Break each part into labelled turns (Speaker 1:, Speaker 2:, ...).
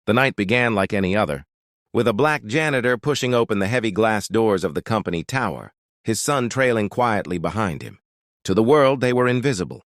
Speaker 1: The night began like any other, with a black janitor pushing open the heavy glass doors of the company tower, his son trailing quietly behind him. To the world, they were invisible.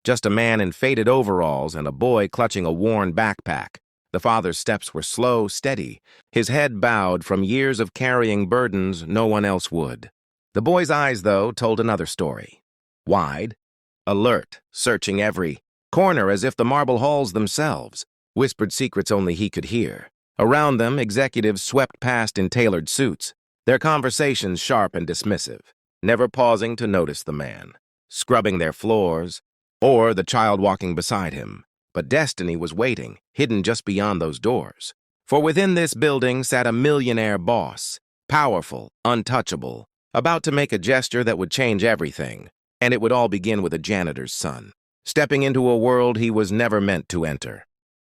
Speaker 1: Just a man in faded overalls and a boy clutching a worn backpack. The father's steps were slow, steady, his head bowed from years of carrying burdens no one else would. The boy's eyes, though, told another story. Wide, alert, searching every corner as if the marble halls themselves whispered secrets only he could hear. Around them, executives swept past in tailored suits, their conversations sharp and dismissive, never pausing to notice the man, scrubbing their floors, or the child walking beside him. But destiny was waiting, hidden just beyond those doors. For within this building sat a millionaire boss, powerful, untouchable, about to make a gesture that would change everything, and it would all begin with a janitor's son, stepping into a world he was never meant to enter.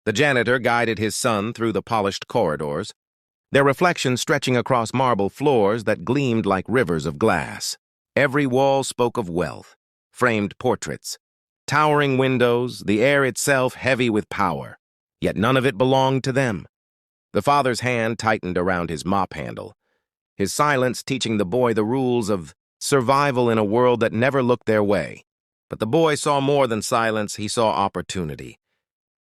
Speaker 1: The janitor guided his son through the polished corridors, their reflections stretching across marble floors that gleamed like rivers of glass. Every wall spoke of wealth, framed portraits, towering windows, the air itself heavy with power, yet none of it belonged to them. The father's hand tightened around his mop handle, his silence teaching the boy the rules of survival in a world that never looked their way. But the boy saw more than silence, he saw opportunity.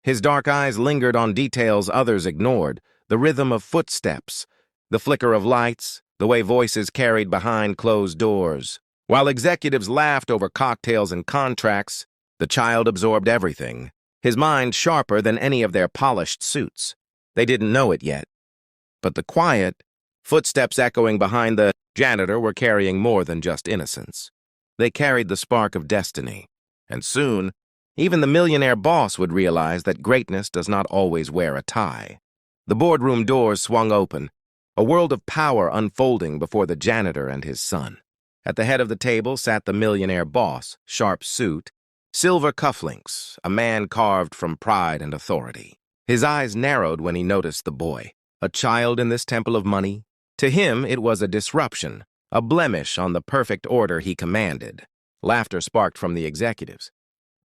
Speaker 1: His dark eyes lingered on details others ignored, the rhythm of footsteps, the flicker of lights, the way voices carried behind closed doors. While executives laughed over cocktails and contracts, the child absorbed everything, his mind sharper than any of their polished suits. They didn't know it yet. But the quiet, footsteps echoing behind the janitor were carrying more than just innocence. They carried the spark of destiny. And soon, even the millionaire boss would realize that greatness does not always wear a tie. The boardroom doors swung open, a world of power unfolding before the janitor and his son. At the head of the table sat the millionaire boss, sharp suit, silver cufflinks, a man carved from pride and authority. His eyes narrowed when he noticed the boy, a child in this temple of money. To him, it was a disruption, a blemish on the perfect order he commanded. Laughter sparked from the executives.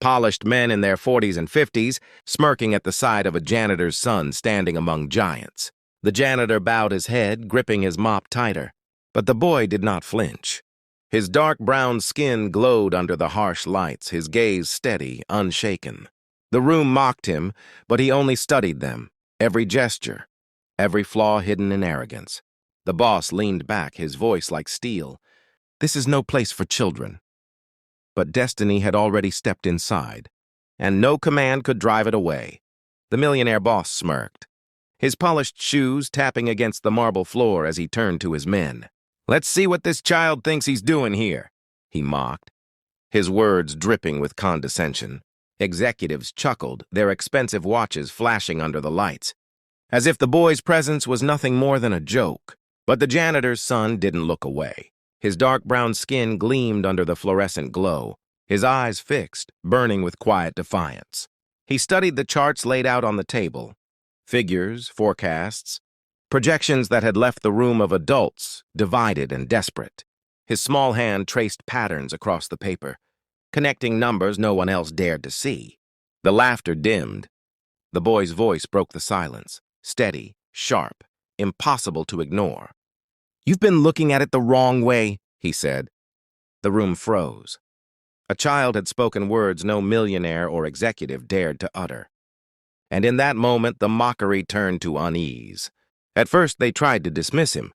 Speaker 1: Polished men in their 40s and 50s, smirking at the sight of a janitor's son standing among giants. The janitor bowed his head, gripping his mop tighter. But the boy did not flinch. His dark brown skin glowed under the harsh lights, his gaze steady, unshaken. The room mocked him, but he only studied them, every gesture, every flaw hidden in arrogance. The boss leaned back, his voice like steel. "This is no place for children." But destiny had already stepped inside, and no command could drive it away. The millionaire boss smirked, his polished shoes tapping against the marble floor as he turned to his men. "Let's see what this child thinks he's doing here," he mocked, his words dripping with condescension. Executives chuckled, their expensive watches flashing under the lights, as if the boy's presence was nothing more than a joke. But the janitor's son didn't look away. His dark brown skin gleamed under the fluorescent glow, his eyes fixed, burning with quiet defiance. He studied the charts laid out on the table, figures, forecasts, projections that had left the room of adults, divided and desperate. His small hand traced patterns across the paper, connecting numbers no one else dared to see. The laughter dimmed. The boy's voice broke the silence, steady, sharp, impossible to ignore. "You've been looking at it the wrong way," he said. The room froze. A child had spoken words no millionaire or executive dared to utter. And in that moment, the mockery turned to unease. At first, they tried to dismiss him.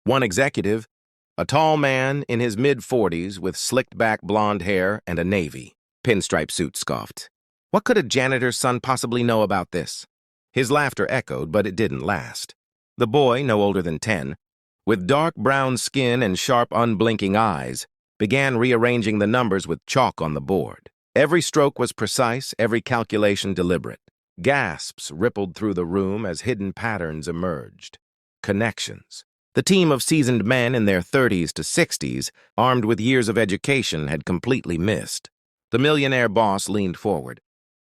Speaker 1: One executive, a tall man in his mid-40s with slicked-back blonde hair and a navy pinstripe suit, scoffed. What could a janitor's son possibly know about this? His laughter echoed, but it didn't last. The boy, no older than 10, with dark brown skin and sharp, unblinking eyes, began rearranging the numbers with chalk on the board. Every stroke was precise, every calculation deliberate. Gasps rippled through the room as hidden patterns emerged. Connections. The team of seasoned men in their 30s to 60s, armed with years of education, had completely missed. The millionaire boss leaned forward,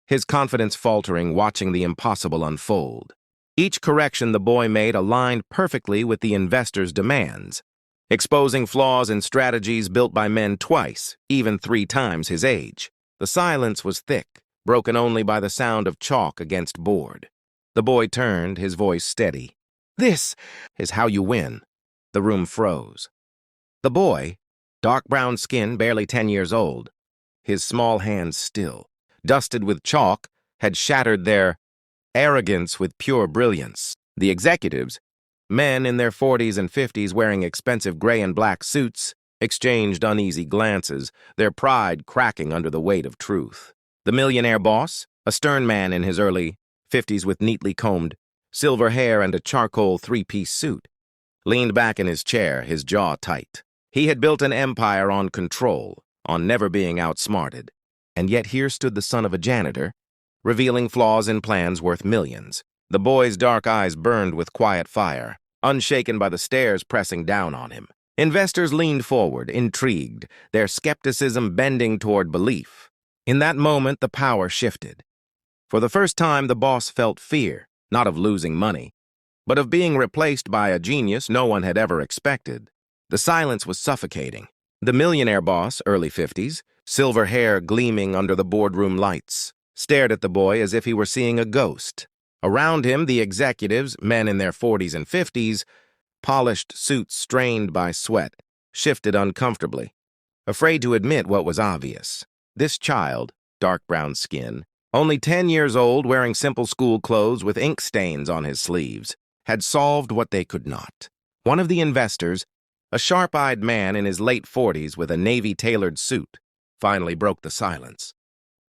Speaker 1: his confidence faltering, watching the impossible unfold. Each correction the boy made aligned perfectly with the investor's demands, exposing flaws in strategies built by men twice, even 3 times his age. The silence was thick, broken only by the sound of chalk against board. The boy turned, his voice steady. "This is how you win." The room froze. The boy, dark brown skin, barely 10 years old, his small hands still, dusted with chalk, had shattered their arrogance with pure brilliance. The executives, men in their 40s and 50s wearing expensive gray and black suits, exchanged uneasy glances, their pride cracking under the weight of truth. The millionaire boss, a stern man in his early 50s with neatly combed silver hair and a charcoal three-piece suit, leaned back in his chair, his jaw tight. He had built an empire on control, on never being outsmarted. And yet here stood the son of a janitor, revealing flaws in plans worth millions. The boy's dark eyes burned with quiet fire, unshaken by the stares pressing down on him. Investors leaned forward, intrigued, their skepticism bending toward belief. In that moment, the power shifted. For the first time, the boss felt fear, not of losing money, but of being replaced by a genius no one had ever expected. The silence was suffocating. The millionaire boss, early 50s, silver hair gleaming under the boardroom lights, stared at the boy as if he were seeing a ghost. Around him, the executives, men in their 40s and 50s, polished suits strained by sweat, shifted uncomfortably, afraid to admit what was obvious. This child, dark brown skin, only 10 years old, wearing simple school clothes with ink stains on his sleeves, had solved what they could not. One of the investors, a sharp-eyed man in his late 40s with a navy-tailored suit, finally broke the silence.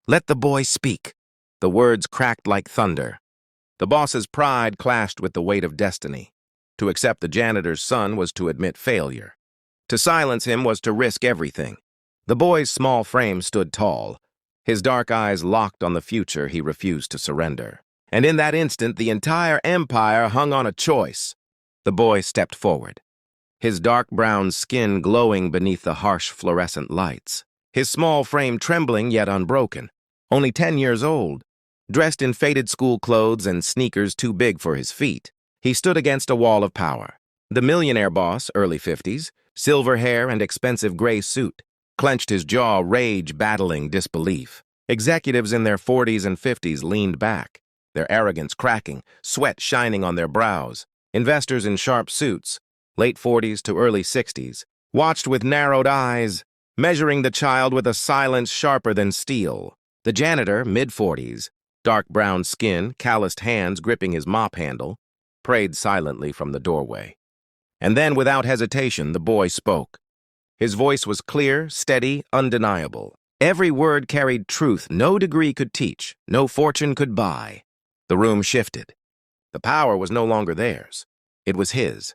Speaker 1: "Let the boy speak." The words cracked like thunder. The boss's pride clashed with the weight of destiny. To accept the janitor's son was to admit failure. To silence him was to risk everything. The boy's small frame stood tall, his dark eyes locked on the future he refused to surrender. And in that instant, the entire empire hung on a choice. The boy stepped forward, his dark brown skin glowing beneath the harsh fluorescent lights, his small frame trembling yet unbroken. Only 10 years old, dressed in faded school clothes and sneakers too big for his feet, he stood against a wall of power. The millionaire boss, early 50s, silver hair and expensive gray suit, clenched his jaw, rage battling disbelief. Executives in their 40s and 50s leaned back, their arrogance cracking, sweat shining on their brows. Investors in sharp suits, late 40s to early 60s, watched with narrowed eyes, measuring the child with a silence sharper than steel. The janitor, mid-40s, dark brown skin, calloused hands gripping his mop handle, prayed silently from the doorway. And then, without hesitation, the boy spoke. His voice was clear, steady, undeniable. Every word carried truth no degree could teach, no fortune could buy. The room shifted. The power was no longer theirs. It was his.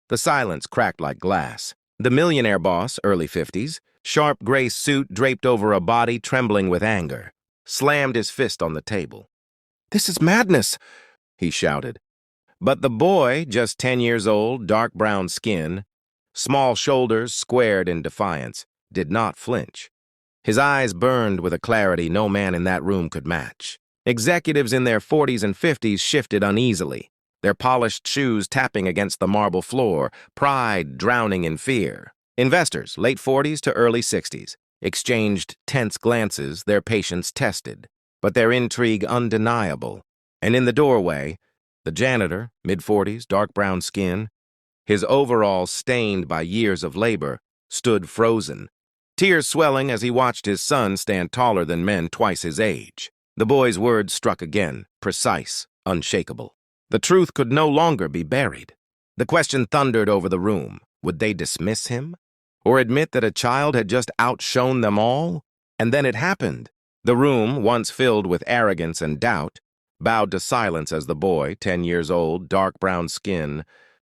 Speaker 1: The silence cracked like glass. The millionaire boss, early 50s, sharp gray suit draped over a body trembling with anger, slammed his fist on the table. "This is madness," he shouted. But the boy, just 10 years old, dark brown skin, small shoulders squared in defiance, did not flinch. His eyes burned with a clarity no man in that room could match. Executives in their 40s and 50s shifted uneasily, their polished shoes tapping against the marble floor, pride drowning in fear. Investors, late 40s to early 60s, exchanged tense glances, their patience tested, but their intrigue undeniable. And in the doorway, the janitor, mid-40s, dark brown skin, his overalls stained by years of labor, stood frozen, tears swelling as he watched his son stand taller than men twice his age. The boy's words struck again, precise, unshakable. The truth could no longer be buried. The question thundered over the room. Would they dismiss him? Or admit that a child had just outshone them all? And then it happened. The room, once filled with arrogance and doubt, bowed to silence as the boy, 10 years old, dark brown skin,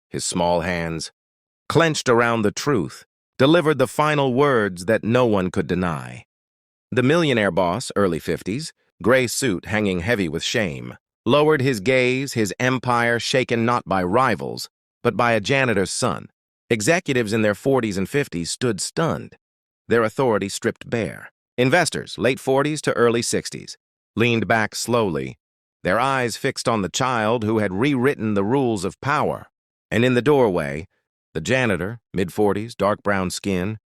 Speaker 1: his small hands, clenched around the truth, delivered the final words that no one could deny. The millionaire boss, early 50s, gray suit hanging heavy with shame, lowered his gaze, his empire shaken not by rivals, but by a janitor's son. Executives in their 40s and 50s stood stunned, their authority stripped bare. Investors, late 40s to early 60s, leaned back slowly, their eyes fixed on the child who had rewritten the rules of power. And in the doorway, the janitor, mid-40s, dark brown skin,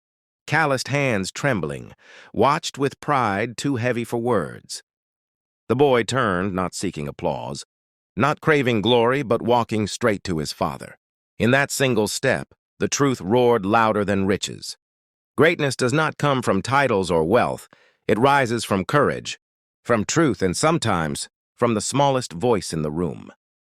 Speaker 1: calloused hands trembling, watched with pride too heavy for words. The boy turned, not seeking applause, not craving glory but walking straight to his Father. In that single step, the truth roared louder than riches. Greatness does not come from titles or wealth. It rises from courage, from truth, and sometimes from the smallest voice in the room.